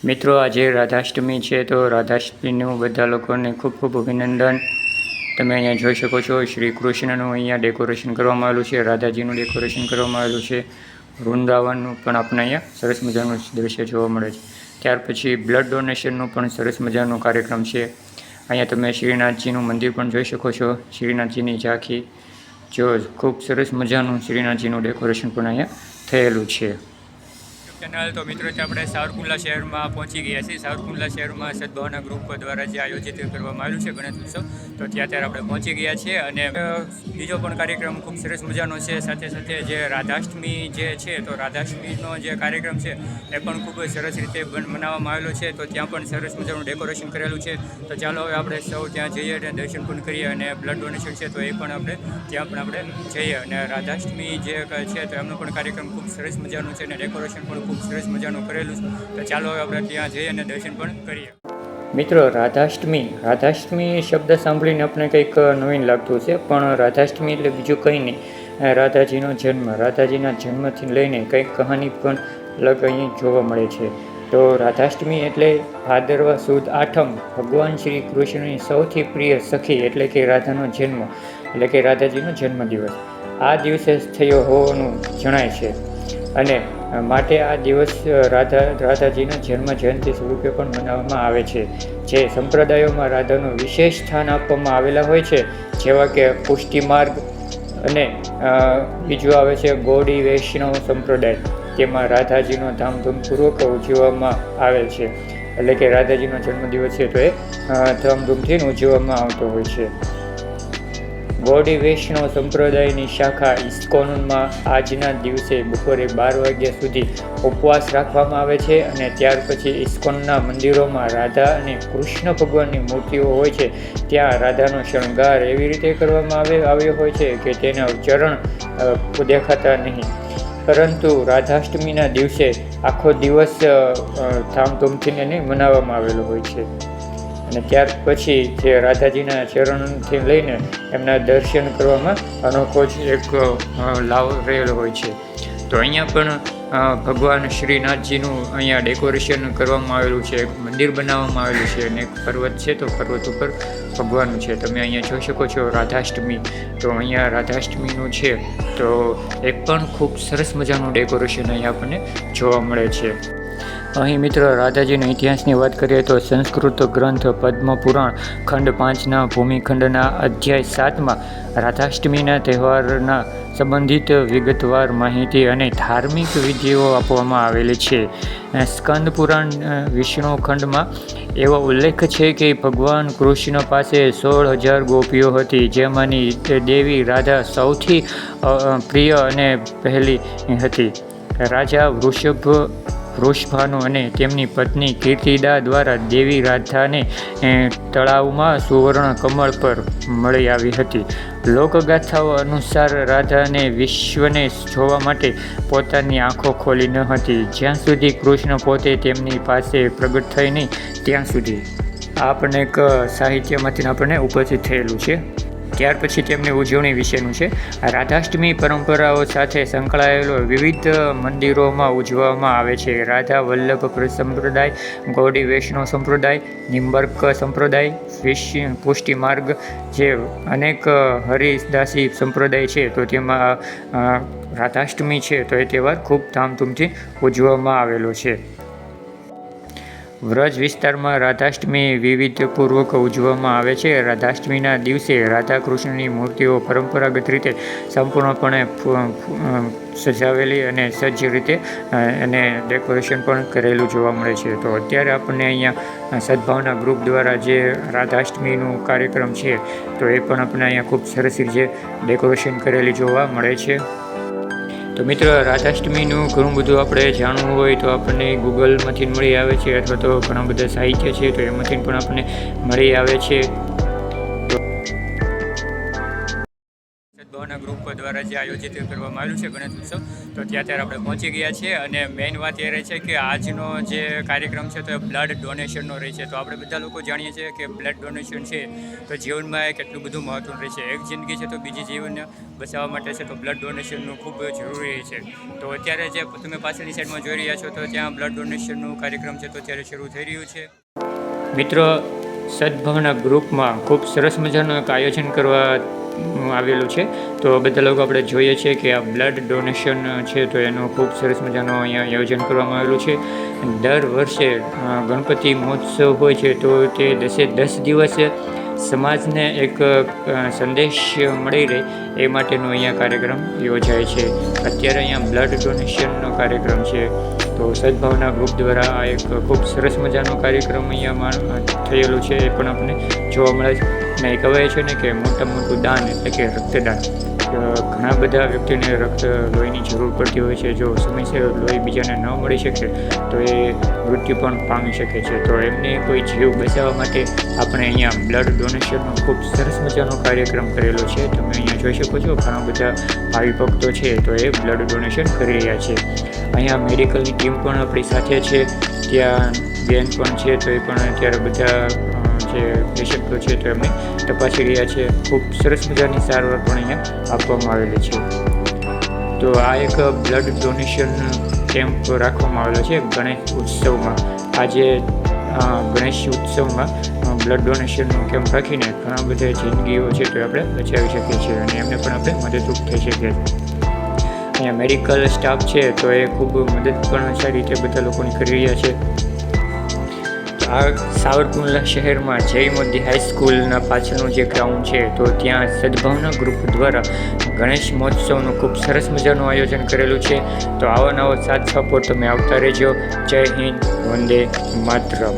મિત્રો આજે રાધાષ્ટમી છે તો રાધાષ્ટમીનું બધા લોકોને ખૂબ ખૂબ અભિનંદન। તમે અહીંયા જોઈ શકો છો શ્રી કૃષ્ણનું અહીંયા ડેકોરેશન કરવામાં આવેલું છે, રાધાજીનું ડેકોરેશન કરવામાં આવેલું છે, વૃંદાવનનું પણ આપણે અહીંયા સરસ મજાનું દૃશ્ય જોવા મળે છે। ત્યાર પછી બ્લડ ડોનેશનનો પણ સરસ મજાનો કાર્યક્રમ છે। અહીંયા તમે શ્રીનાથજીનું મંદિર પણ જોઈ શકો છો, શ્રીનાથજીની ઝાંખી જો ખૂબ સરસ મજાનું શ્રીનાથજીનું ડેકોરેશન પણ અહીંયા થયેલું છે। ચેનલ તો મિત્રો આપણે સાવરકુંડલા શહેરમાં પહોંચી ગયા છીએ। સાવરકુંડલા શહેરમાં સદભાવના ગ્રુપ દ્વારા જે આયોજિત કરવામાં આવ્યું છે ગણેશ ઉત્સવ, તો ત્યારે આપણે પહોંચી ગયા છીએ અને બીજો પણ કાર્યક્રમ ખૂબ સરસ મજાનો છે। સાથે સાથે જે રાધાષ્ટમી જે છે તો રાધાષ્ટમીનો જે કાર્યક્રમ છે એ પણ ખૂબ સરસ રીતે મનાવવામાં આવેલો છે, તો ત્યાં પણ સરસ મજાનું ડેકોરેશન કરેલું છે। તો ચાલો હવે આપણે સૌ ત્યાં જઈએ અને દર્શન પણ કરીએ અને બ્લડ ડોનેશન છે તો એ પણ આપણે ત્યાં પણ આપણે જઈએ અને રાધાષ્ટમી જે છે તો એમનો પણ કાર્યક્રમ ખૂબ સરસ મજાનું છે અને ડેકોરેશન પણ ખૂબ સરસ મજાનું કરેલું છે, તો ચાલો હવે આપણે ત્યાં જઈએ અને દર્શન પણ કરીએ। મિત્રો રાધાષ્ટમી શબ્દ સાંભળીને આપણે કંઈક નવીન લાગતું છે, પણ રાધાષ્ટમી એટલે બીજું કંઈ નહીં, રાધાજીનો જન્મ, રાધાજીના જન્મથી લઈને કંઈક કહાની પણ અલગ અહીં જોવા મળે છે। તો રાધાષ્ટમી એટલે ભાદરવા સુદ આઠમ, ભગવાન શ્રી કૃષ્ણની સૌથી પ્રિય સખી એટલે કે રાધાનો જન્મ એટલે કે રાધાજીનો જન્મદિવસ આ દિવસે થયો હોવાનું જણાય છે અને માટે આ દિવસ રાધાજીના જન્મ જયંતિ સ્વરૂપે પણ મનાવવામાં આવે છે। જે સંપ્રદાયોમાં રાધાનું વિશેષ સ્થાન આપવામાં આવેલા હોય છે, જેવા કે પુષ્ટિ માર્ગ અને બીજું આવે છે ગૌડી વૈષ્ણવ સંપ્રદાય, તેમાં રાધાજીનો ધામધૂમપૂર્વક ઉજવવામાં આવેલ છે, એટલે કે રાધાજીનો જન્મદિવસ છે તો એ ધામધૂમથી ઉજવવામાં આવતો હોય છે। ગૌડી વૈષ્ણવ સંપ્રદાયની શાખા ઇસ્કોનમાં આજના દિવસે બપોરે 12 વાગ્યા સુધી ઉપવાસ રાખવામાં આવે છે અને ત્યાર પછી ઇસ્કોનના મંદિરોમાં રાધા અને કૃષ્ણ ભગવાનની મૂર્તિઓ હોય છે, ત્યાં રાધાનો શણગાર એવી રીતે કરવામાં આવ્યો હોય છે કે તેના ચરણ દેખાતા નહીં, પરંતુ રાધાષ્ટમીના દિવસે આખો દિવસ ધામધૂમથી એને મનાવવામાં આવેલો હોય છે અને ત્યાર પછી જે રાધાજીના ચરણથી લઈને એમના દર્શન કરવામાં અનોખો જ એક લાવ રહેલો હોય છે। તો અહીંયા પણ ભગવાન શ્રીનાથજીનું અહીંયા ડેકોરેશન કરવામાં આવેલું છે, એક મંદિર બનાવવામાં આવેલું છે અને એક પર્વત છે તો પર્વત ઉપર ભગવાનનું છે। તમે અહીંયા જોઈ શકો છો રાધાષ્ટમી, તો અહીંયા રાધાષ્ટમીનું છે તો એક પણ ખૂબ સરસ મજાનું ડેકોરેશન અહીંયા આપણને જોવા મળે છે। અહીં મિત્રો રાધાજીના ઇતિહાસની વાત કરીએ તો સંસ્કૃત ગ્રંથ પદ્મપુરાણ ખંડ 5ના ભૂમિખંડના અધ્યાય 7માં રાધાષ્ટમીના તહેવારના સંબંધિત વિગતવાર માહિતી અને ધાર્મિક વિધિઓ આપવામાં આવેલી છે। સ્કંદ પુરાણ વિષ્ણુ ખંડમાં એવો ઉલ્લેખ છે કે ભગવાન કૃષ્ણ પાસે 16,000 ગોપીઓ હતી, જેમાંની દેવી રાધા સૌથી પ્રિય અને પહેલી હતી। રાજા વૃષભાનુ અને તેમની પત્ની કીર્તિદા દ્વારા દેવી રાધાને તળાવમાં સુવર્ણ કમળ પર મળી આવી હતી। લોકગાથાઓ અનુસાર રાધાને વિશ્વને જોવા માટે પોતાની આંખો ખોલી ન હતી, જ્યાં સુધી કૃષ્ણ પોતે તેમની પાસે પ્રગટ થઈ નહીં ત્યાં સુધી। આ આપણને એક સાહિત્યમાંથી આપણને ઉપસ્થિત થયેલું છે। ત્યાર પછી તેમની ઉજવણી વિશેનું છે। રાધાષ્ટમી પરંપરાઓ સાથે સંકળાયેલો વિવિધ મંદિરોમાં ઉજવવામાં આવે છે। રાધા વલ્લભ સંપ્રદાય, ગૌડી વૈષ્ણવ સંપ્રદાય, નિમ્બર્ક સંપ્રદાય, પુષ્ટિ માર્ગ જે અનેક હરિદાસી સંપ્રદાય છે, તો તેમાં રાધાષ્ટમી છે તો એ તહેવાર ખૂબ ધામધૂમથી ઉજવવામાં આવેલો છે। વ્રજ વિસ્તારમાં રાધાષ્ટમી વિવિધપૂર્વક ઉજવવામાં આવે છે। રાધાષ્ટમીના દિવસે રાધા કૃષ્ણની મૂર્તિઓ પરંપરાગત રીતે સંપૂર્ણપણે સજાવેલી અને સજ્જ રીતે એને ડેકોરેશન પણ કરેલું જોવા મળે છે। તો અત્યારે આપણને અહીંયા સદભાવના ગ્રુપ દ્વારા જે રાધાષ્ટમીનું કાર્યક્રમ છે તો એ પણ આપણને અહીંયા ખૂબ સરસ રીતે ડેકોરેશન કરેલી જોવા મળે છે। તો મિત્રો રાધાષ્ટમીનું ઘણું બધું આપણે જાણવું હોય તો આપણને ગૂગલમાંથી મળી આવે છે, અથવા તો ઘણા બધા સાહિત્ય છે તો એમાંથી પણ આપણને મળી આવે છે। સદભાવના ગ્રુપ દ્વારા જે આયોજિત કરવામાં આવ્યું છે ગણેશ ઉત્સવ, તો ત્યાં ત્યારે આપણે પહોંચી ગયા છીએ. અને મેઇન વાત એ રહે છે કે આજનો જે કાર્યક્રમ છે તો એ બ્લડ ડોનેશનનો રહે છે. તો આપણે બધા લોકો જાણીએ છીએ કે બ્લડ ડોનેશન છે તો જીવનમાં એ કેટલું બધું મહત્વનું રહે છે. એક જિંદગી છે તો બીજી જીવનને બચાવવા માટે છે તો બ્લડ ડોનેશનનું ખૂબ જરૂરી છે. તો અત્યારે જે તમે પાછળની સાઈડમાં જોઈ રહ્યા છો તો ત્યાં બ્લડ ડોનેશનનું કાર્યક્રમ છે તો અત્યારે શરૂ થઈ રહ્યું છે. મિત્રો, સદભાવના ગ્રુપમાં ખૂબ સરસ મજાનું એક આયોજન કરવા આવેલું છે. તો બધા લોકો આપણે જોઈએ છીએ કે આ બ્લડ ડોનેશન છે તો એનું ખૂબ સરસ મજાનું અહીંયા આયોજન કરવામાં આવેલું છે. દર વર્ષે ગણપતિ મહોત્સવ હોય છે તો તે 10 દિવસ સમાજને એક સંદેશ મળી રહે એ માટેનો અહીંયા કાર્યક્રમ યોજાય છે. અત્યારે અહીંયા બ્લડ ડોનેશનનો કાર્યક્રમ છે. તો સદભાવના ગ્રુપ દ્વારા આ એક ખૂબ સરસ મજાનો કાર્યક્રમ અહીંયા થયેલું છે એ પણ આપણને જોવા મળે છે. અને એ કહેવાય છે ને કે મોટું દાન એટલે કે રક્તદાન. ઘણા બધા વ્યક્તિને લોહીની જરૂર પડતી હોય છે. જો સમયસર લોહી બીજાને ન મળી શકે તો એ મૃત્યુ પણ પામી શકે છે. તો એમને કોઈ જીવ બચાવવા માટે આપણે અહીંયા બ્લડ ડોનેશનનો ખૂબ સરસ મજાનો કાર્યક્રમ કરેલો છે. તમે અહીંયા જોઈ શકો છો ઘણા બધા ભાવિ ભક્તો છે તો એ બ્લડ ડોનેશન કરી રહ્યા છે. અહીંયા મેડિકલની ટીમ પણ આપણી સાથે છે. ત્યાં બેન પણ છે તો એ પણ અત્યારે બધા જે પેશન્ટો છે તો એમને તપાસી રહ્યા છે. ખૂબ સરસ મજાની સારવાર પણ અહીંયા આપવામાં આવેલી છે. તો આ એક બ્લડ ડોનેશન કેમ્પ રાખવામાં આવેલો છે ગણેશ ઉત્સવમાં. આજે ગણેશ ઉત્સવમાં બ્લડ ડોનેશનનો કેમ્પ રાખીને ઘણા બધા જિંદગીઓ છે તો આપણે બચાવી શકીએ છીએ અને એમને પણ આપણે મદદરૂપ થઈ શકીએ. અહીંયા મેડિકલ સ્ટાફ છે તો એ ખૂબ મદદ પણ સારી રીતે બધા લોકોની કરી રહ્યા છે. આ સાવરકુંડલા શહેરમાં જય મોદી હાઈસ્કૂલના પાછળનું જે ગ્રાઉન્ડ છે તો ત્યાં સદભાવના ગ્રુપ દ્વારા ગણેશ મહોત્સવનું ખૂબ સરસ મજાનું આયોજન કરેલું છે. તો આવો નવો સાથ સપોર્ટ તમે આવતા રહેજો. જય હિન્દ, વંદે માતરમ.